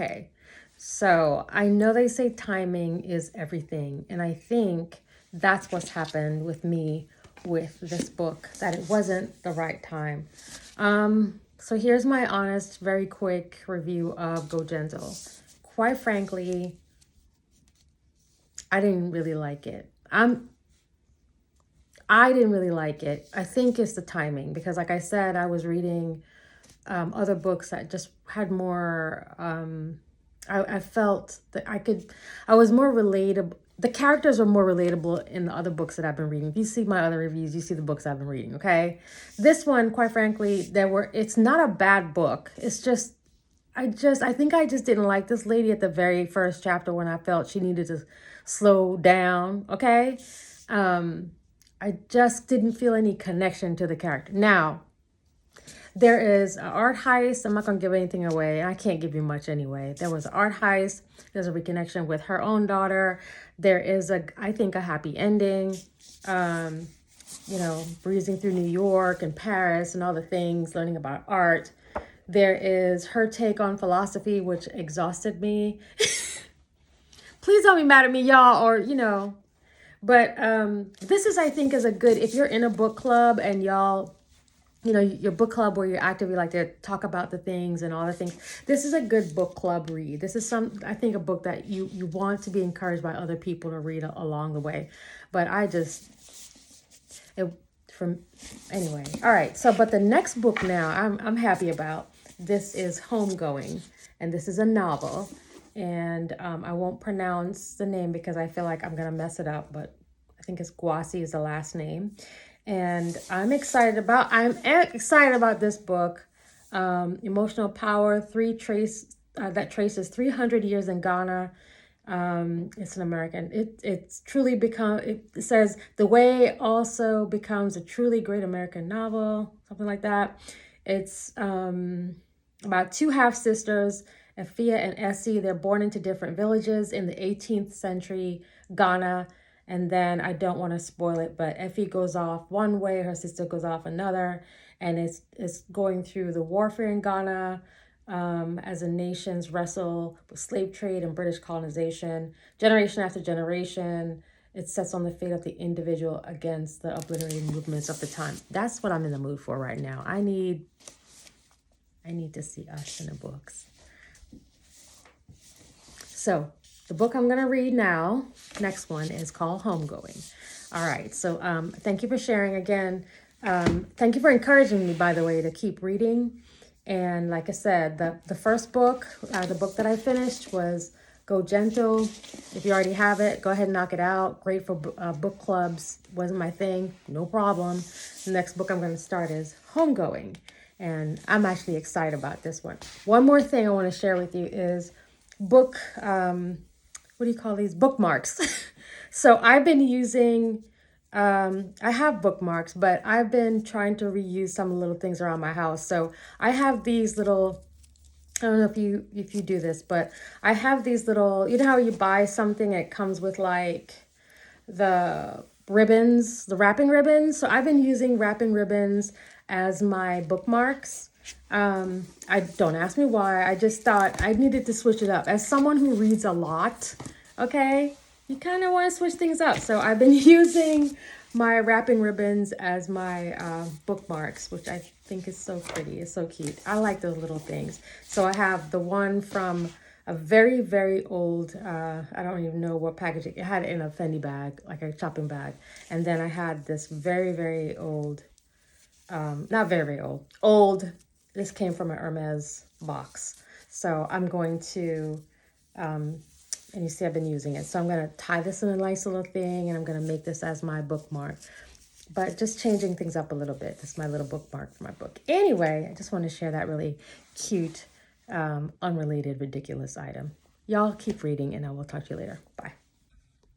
Okay, so I know they say timing is everything, and I think that's what's happened with me with this book, that it wasn't the right time. So here's my honest, very quick review of Go Gentle. Quite frankly, I didn't really like it. I didn't really like it. I think it's the timing because, like I said, I was reading other books that just had more. I felt that I was more relatable. The characters are more relatable in the other books that I've been reading. If you see my other reviews, you see the books I've been reading. Okay, this one, quite frankly, it's not a bad book. It's just I think I just didn't like this lady at the very first chapter when I felt she needed to slow down. Okay. I just didn't feel any connection to the character. Now, there is an art heist. I'm not going to give anything away. I can't give you much anyway. There was an art heist. There's a reconnection with her own daughter. There is I think, a happy ending. Breezing through New York and Paris and all the things, learning about art. There is her take on philosophy, which exhausted me. Please don't be mad at me, y'all, or. But this is, I think, is a good, if you're in a book club and y'all, your book club where you're actively like to talk about the things and all the things. This is a good book club read. This is I think, a book that you want to be encouraged by other people to read along the way. But anyway. All right. So, but the next book now I'm happy about. This is Homegoing, and this is a novel. And I won't pronounce the name because I feel like I'm going to mess it up, but I think it's Gyasi is the last name. And I'm excited about this book. Emotional Power, that traces 300 years in Ghana. It's an American. It's truly it says the way also becomes a truly great American novel, something like that. It's about two half sisters, Afia and Essie. They're born into different villages in the 18th century Ghana. And then I don't want to spoil it, but Effie goes off one way, her sister goes off another. And it's going through the warfare in Ghana as the nations wrestle with slave trade and British colonization. Generation after generation, it sets on the fate of the individual against the obliterating movements of the time. That's what I'm in the mood for right now. I need to see us in the books. So the book I'm going to read now, next one, is called Homegoing. All right. So thank you for sharing again. Thank you for encouraging me, by the way, to keep reading. And like I said, the first book, the book that I finished was Go Gentle. If you already have it, go ahead and knock it out. Great for book clubs. Wasn't my thing. No problem. The next book I'm going to start is Homegoing. And I'm actually excited about this one. One more thing I want to share with you is what do you call these? Bookmarks. So I've been using, I have bookmarks, but I've been trying to reuse some little things around my house. So I have these little, I don't know if you do this, but I have these little, you know how you buy something, it comes with like the ribbons, the wrapping ribbons. So I've been using wrapping ribbons as my bookmarks. I don't ask me why. I just thought I needed to switch it up. As someone who reads a lot, okay, you kind of want to switch things up. So I've been using my wrapping ribbons as my bookmarks, which I think is so pretty. It's so cute. I like those little things. So I have the one from a very, very old, I don't even know what packaging. It had it in a Fendi bag, like a shopping bag. And then I had this very, very old, not very, very old. This came from an Hermes box. So I'm going to, and you see I've been using it. So I'm going to tie this in a nice little thing, and I'm going to make this as my bookmark. But just changing things up a little bit. This is my little bookmark for my book. Anyway, I just want to share that really cute, unrelated, ridiculous item. Y'all keep reading, and I will talk to you later. Bye.